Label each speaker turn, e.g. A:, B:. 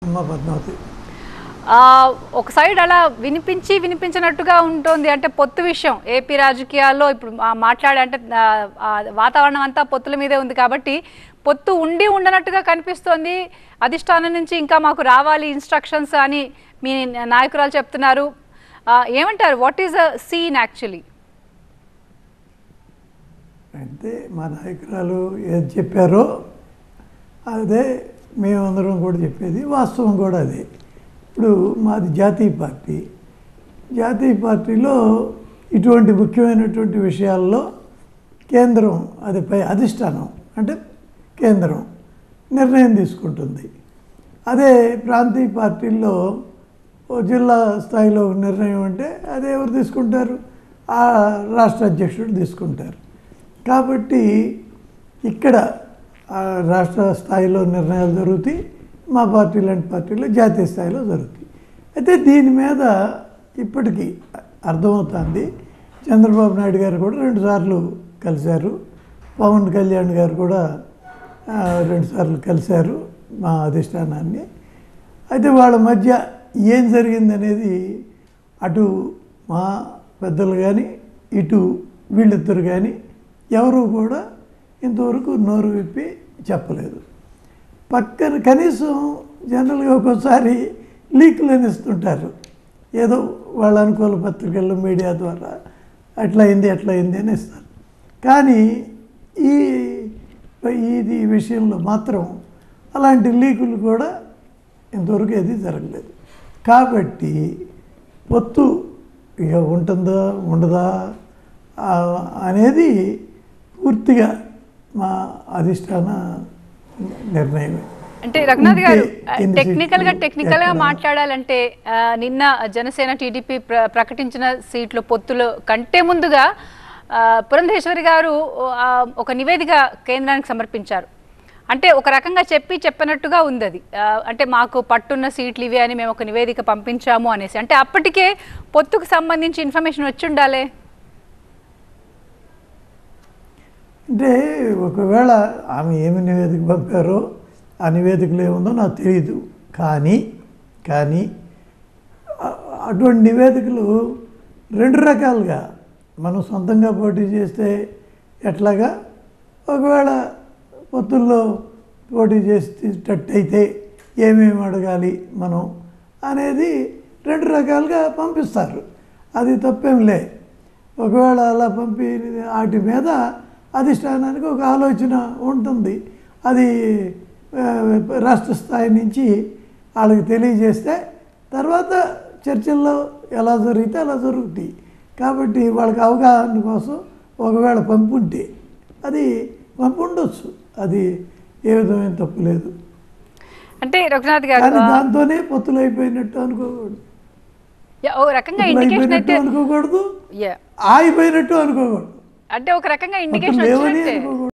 A: అమ్మ పద్మావతి.
B: ఒక సైడ్ అలా వినిపించినట్టుగా ఉంటుంది. అంటే పొత్తు విషయం ఏపీ రాజకీయాల్లో ఇప్పుడు మాట్లాడే అంటే వాతావరణం అంతా పొత్తుల మీదే ఉంది కాబట్టి పొత్తు ఉండనట్టుగా కనిపిస్తోంది. అధిష్టానం నుంచి ఇంకా మాకు రావాలి ఇన్స్ట్రక్షన్స్ అని మీ నాయకురాలు చెప్తున్నారు. ఏమంటారు? What is the scene actually?
A: అంటే మా నాయకురాలు ఏది చెప్పారో అదే మేమందరం కూడా చెప్పేది, వాస్తవం కూడా అదే. ఇప్పుడు మాది జాతీయ పార్టీ. జాతీయ పార్టీలో ఇటువంటి ముఖ్యమైనటువంటి విషయాల్లో కేంద్రం, అది పై అధిష్టానం అంటే కేంద్రం నిర్ణయం తీసుకుంటుంది. అదే ప్రాంతీయ పార్టీల్లో జిల్లా స్థాయిలో నిర్ణయం అంటే అది ఎవరు తీసుకుంటారు? ఆ రాష్ట్ర అధ్యక్షుడు తీసుకుంటారు. కాబట్టి ఇక్కడ రాష్ట్ర స్థాయిలో నిర్ణయాలు జరుగుతాయి, మా పార్టీ లాంటి పార్టీలో జాతీయ స్థాయిలో జరుగుతాయి. అయితే దీని మీద ఇప్పటికీ అర్థమవుతుంది. చంద్రబాబు నాయుడు గారు కూడా 2 సార్లు కలిశారు, పవన్ కళ్యాణ్ గారు కూడా 2 సార్లు కలిశారు మా అధిష్టానాన్ని. అయితే వాళ్ళ మధ్య ఏం జరిగిందనేది అటు మా పెద్దలు కానీ ఇటు వీళ్ళిద్దరు కానీ ఎవరు కూడా ఇంతవరకు నోరు విప్పి చెప్పలేదు. పక్కన కనీసం జనరల్గా ఒక్కోసారి లీకులు అనిస్తుంటారు, ఏదో వాళ్ళ అనుకూల పత్రికల్లో మీడియా ద్వారా అట్లా అయింది అని ఇస్తారు. కానీ ఇది విషయంలో మాత్రం అలాంటి లీకులు కూడా ఇంతవరకు ఏది జరగలేదు. కాబట్టి పొత్తు ఇక ఉంటుందా ఉండదా అనేది పూర్తిగా మా అధిష్టాన నిర్ణయమే.
B: అంటే రఘునాథ్ గారు టెక్నికల్గా మాట్లాడాలంటే నిన్న జనసేన టీడీపీ ప్రకటించిన సీట్ల పొత్తుల కంటే ముందుగా పురంధేశ్వరి గారు ఒక నివేదిక కేంద్రానికి సమర్పించారు. అంటే ఒక రకంగా చెప్పనట్టుగా ఉంది అది. అంటే మాకు పట్టున్న సీట్లు ఇవే అని మేము ఒక నివేదిక పంపించాము అనేసి. అంటే అప్పటికే పొత్తుకు సంబంధించి ఇన్ఫర్మేషన్ వచ్చి ఉండాలి.
A: అంటే ఒకవేళ ఆమె ఏమి నివేదిక పంపారో ఆ నివేదికలో ఏముందో నాకు తెలియదు. కానీ అటువంటి నివేదికలు 2 రకాలుగా, మనం సొంతంగా పోటీ చేస్తే ఎట్లాగా, ఒకవేళ పొత్తుల్లో పోటీ చేసేటట్టయితే ఏమేమి అడగాలి మనం అనేది 2 రకాలుగా పంపిస్తారు. అది తప్పేంలే. ఒకవేళ అలా పంపి వాటి మీద అధిష్టానానికి ఒక ఆలోచన ఉంటుంది. అది రాష్ట్ర స్థాయి నుంచి వాళ్ళకి తెలియజేస్తే తర్వాత చర్చల్లో ఎలా జరిగితే అలా జరుగుతాయి. కాబట్టి వాళ్ళకి అవగాహన కోసం ఒకవేళ పంపుంటే అది పంపుండొచ్చు, అది ఏ విధమైన తప్పు లేదు.
B: అంటే రఘునాథ్ గారు
A: కానీ దాంతోనే పొత్తులు అయిపోయినట్టు అనుకోకూడదు,
B: అనుకోకూడదు,
A: ఆగిపోయినట్టు అనుకోకూడదు.
B: అంటే ఒక రకంగా ఇండికేషన్